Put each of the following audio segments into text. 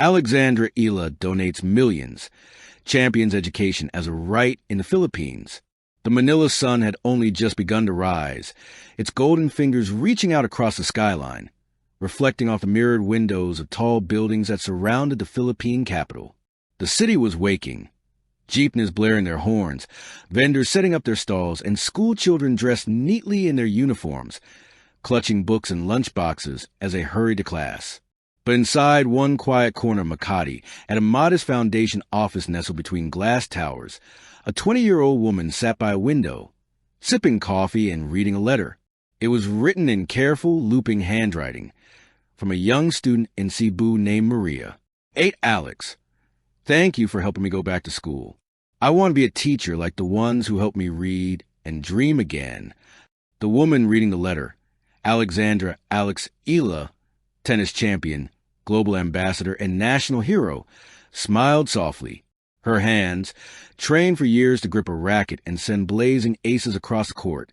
Alexandra Eala donates millions, champions education as a right in the Philippines. The Manila sun had only just begun to rise, its golden fingers reaching out across the skyline, reflecting off the mirrored windows of tall buildings that surrounded the Philippine capital. The city was waking, jeepneys blaring their horns, vendors setting up their stalls, and school children dressed neatly in their uniforms, clutching books and lunchboxes as they hurried to class. But inside one quiet corner of Makati, at a modest foundation office nestled between glass towers, a 20-year-old woman sat by a window, sipping coffee and reading a letter. It was written in careful, looping handwriting from a young student in Cebu named Maria. "8 Alex, thank you for helping me go back to school. I want to be a teacher like the ones who helped me read and dream again." The woman reading the letter, Alexandra Eala, tennis champion, global ambassador, and national hero, smiled softly. Her hands, trained for years to grip a racket and send blazing aces across the court,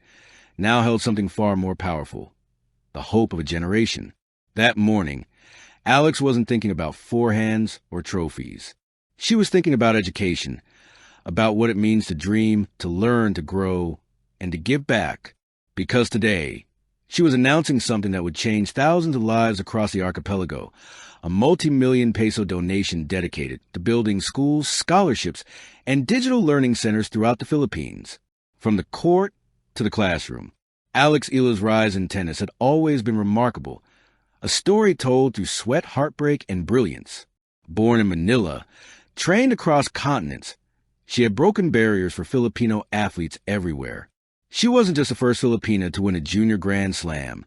now held something far more powerful: the hope of a generation. That morning, Alex wasn't thinking about forehands or trophies. She was thinking about education, about what it means to dream, to learn, to grow, and to give back. Because today, she was announcing something that would change thousands of lives across the archipelago: a multi-million peso donation dedicated to building schools, scholarships, and digital learning centers throughout the Philippines. From the court to the classroom, Alex Eala's rise in tennis had always been remarkable, a story told through sweat, heartbreak, and brilliance. Born in Manila, trained across continents, she had broken barriers for Filipino athletes everywhere. She wasn't just the first Filipina to win a junior Grand Slam.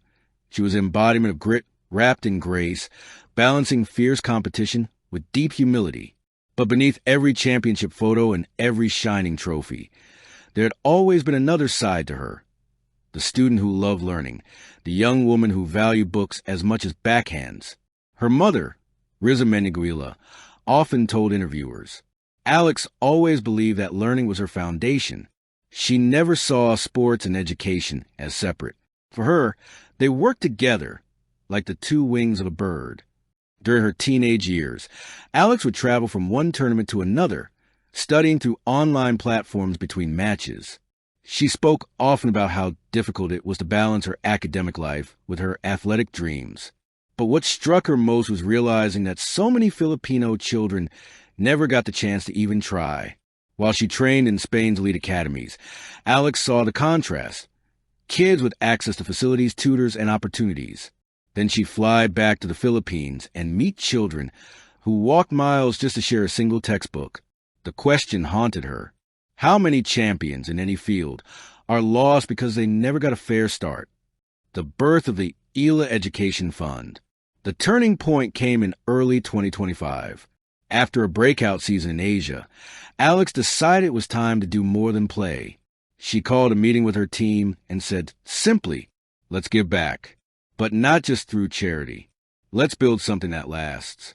She was an embodiment of grit wrapped in grace, balancing fierce competition with deep humility. But beneath every championship photo and every shining trophy, there had always been another side to her. The student who loved learning, the young woman who valued books as much as backhands. Her mother, Alexandra, often told interviewers, Alex always believed that learning was her foundation. She never saw sports and education as separate. For her, they worked together like the two wings of a bird. During her teenage years, Alex would travel from one tournament to another, studying through online platforms between matches. She spoke often about how difficult it was to balance her academic life with her athletic dreams. But what struck her most was realizing that so many Filipino children never got the chance to even try. While she trained in Spain's elite academies, Alex saw the contrast: kids with access to facilities, tutors, and opportunities. Then she'd fly back to the Philippines and meet children who walked miles just to share a single textbook. The question haunted her: how many champions in any field are lost because they never got a fair start? The birth of the Eala Education Fund. The turning point came in early 2025. After a breakout season in Asia, Alex decided it was time to do more than play. She called a meeting with her team and said, simply, let's give back. But not just through charity. Let's build something that lasts.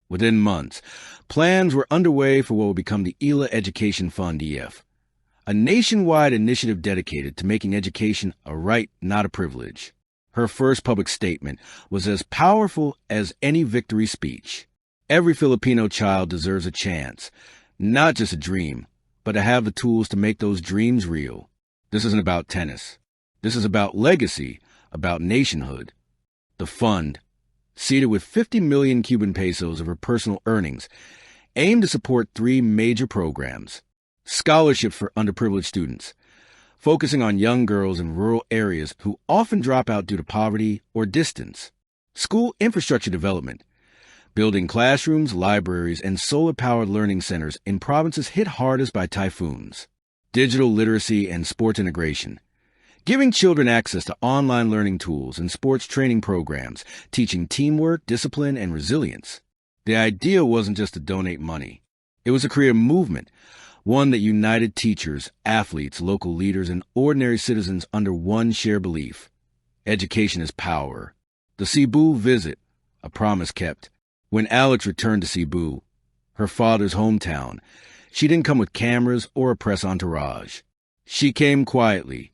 Within months, plans were underway for what would become the Eala Education Fund EF, a nationwide initiative dedicated to making education a right, not a privilege. Her first public statement was as powerful as any victory speech. Every Filipino child deserves a chance, not just a dream, but to have the tools to make those dreams real. This isn't about tennis. This is about legacy, about nationhood. The fund, seated with 50 million Cuban pesos of her personal earnings, aimed to support three major programs: scholarships for underprivileged students, focusing on young girls in rural areas who often drop out due to poverty or distance; school infrastructure development, building classrooms, libraries, and solar-powered learning centers in provinces hit hardest by typhoons; digital literacy and sports integration, giving children access to online learning tools and sports training programs, teaching teamwork, discipline, and resilience. The idea wasn't just to donate money. It was to create a movement, one that united teachers, athletes, local leaders, and ordinary citizens under one shared belief: education is power. The Cebu visit, a promise kept. When Alex returned to Cebu, her father's hometown, she didn't come with cameras or a press entourage. She came quietly,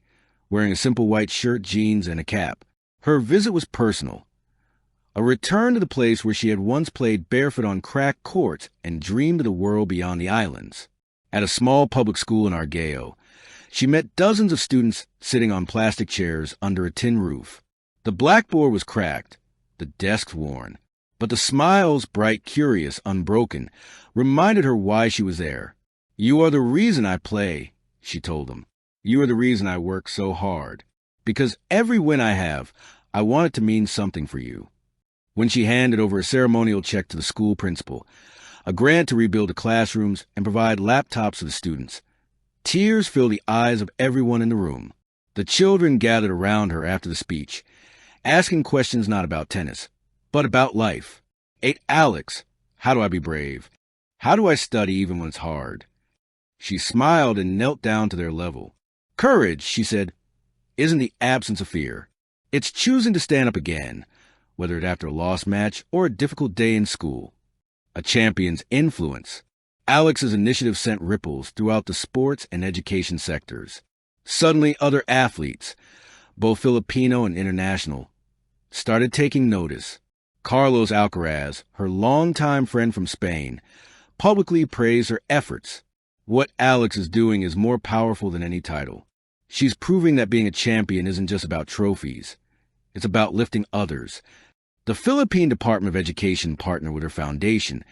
wearing a simple white shirt, jeans, and a cap. Her visit was personal, A return to the place where she had once played barefoot on cracked courts and dreamed of the world beyond the islands. At a small public school in Argeo, she met dozens of students sitting on plastic chairs under a tin roof. The blackboard was cracked, the desks worn, but the smiles, bright, curious, unbroken, reminded her why she was there. "You are the reason I play," she told them. "You are the reason I work so hard. Because every win I have, I want it to mean something for you." When she handed over a ceremonial check to the school principal, a grant to rebuild the classrooms and provide laptops for the students, tears filled the eyes of everyone in the room. The children gathered around her after the speech, asking questions not about tennis, but about life. Alex, how do I be brave? How do I study even when it's hard? She smiled and knelt down to their level. Courage, she said, isn't the absence of fear. It's choosing to stand up again, whether it's after a lost match or a difficult day in school. A champion's influence. Alex's initiative sent ripples throughout the sports and education sectors. Suddenly, other athletes, both Filipino and international, started taking notice. Carlos Alcaraz, her longtime friend from Spain, publicly praised her efforts. What Alex is doing is more powerful than any title. She's proving that being a champion isn't just about trophies. It's about lifting others. The Philippine Department of Education partnered with her foundation,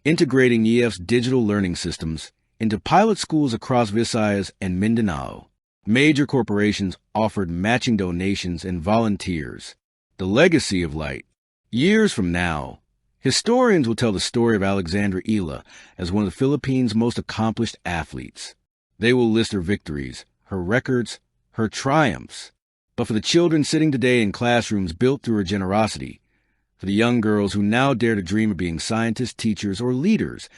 integrating EF's digital learning systems into pilot schools across Visayas and Mindanao. Major corporations offered matching donations and volunteers. The legacy of light. Years from now, historians will tell the story of Alexandra Eala as one of the Philippines' most accomplished athletes. They will list her victories, her records, her triumphs. But for the children sitting today in classrooms built through her generosity, for the young girls who now dare to dream of being scientists, teachers, or leaders,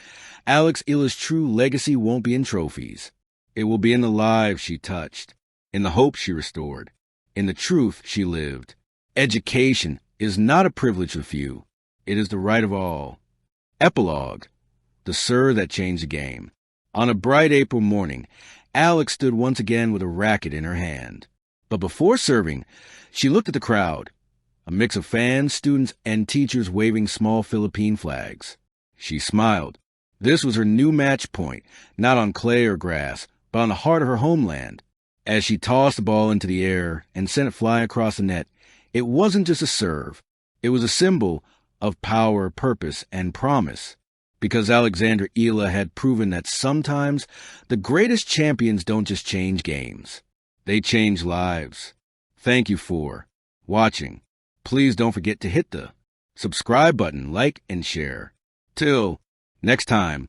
Alex Eala's true legacy won't be in trophies. It will be in the lives she touched, in the hope she restored, in the truth she lived. Education is not a privilege of few. It is the right of all. Epilogue. The Sir that changed the game. On a bright April morning, Alex stood once again with a racket in her hand. But before serving, she looked at the crowd, a mix of fans, students, and teachers waving small Philippine flags. She smiled. This was her new match point, not on clay or grass, but on the heart of her homeland. As she tossed the ball into the air and sent it flying across the net, it wasn't just a serve. It was a symbol of power, purpose, and promise. Because Alexandra Eala had proven that sometimes the greatest champions don't just change games. They change lives. Thank you for watching. Please don't forget to hit the subscribe button, like, and share. Till next time.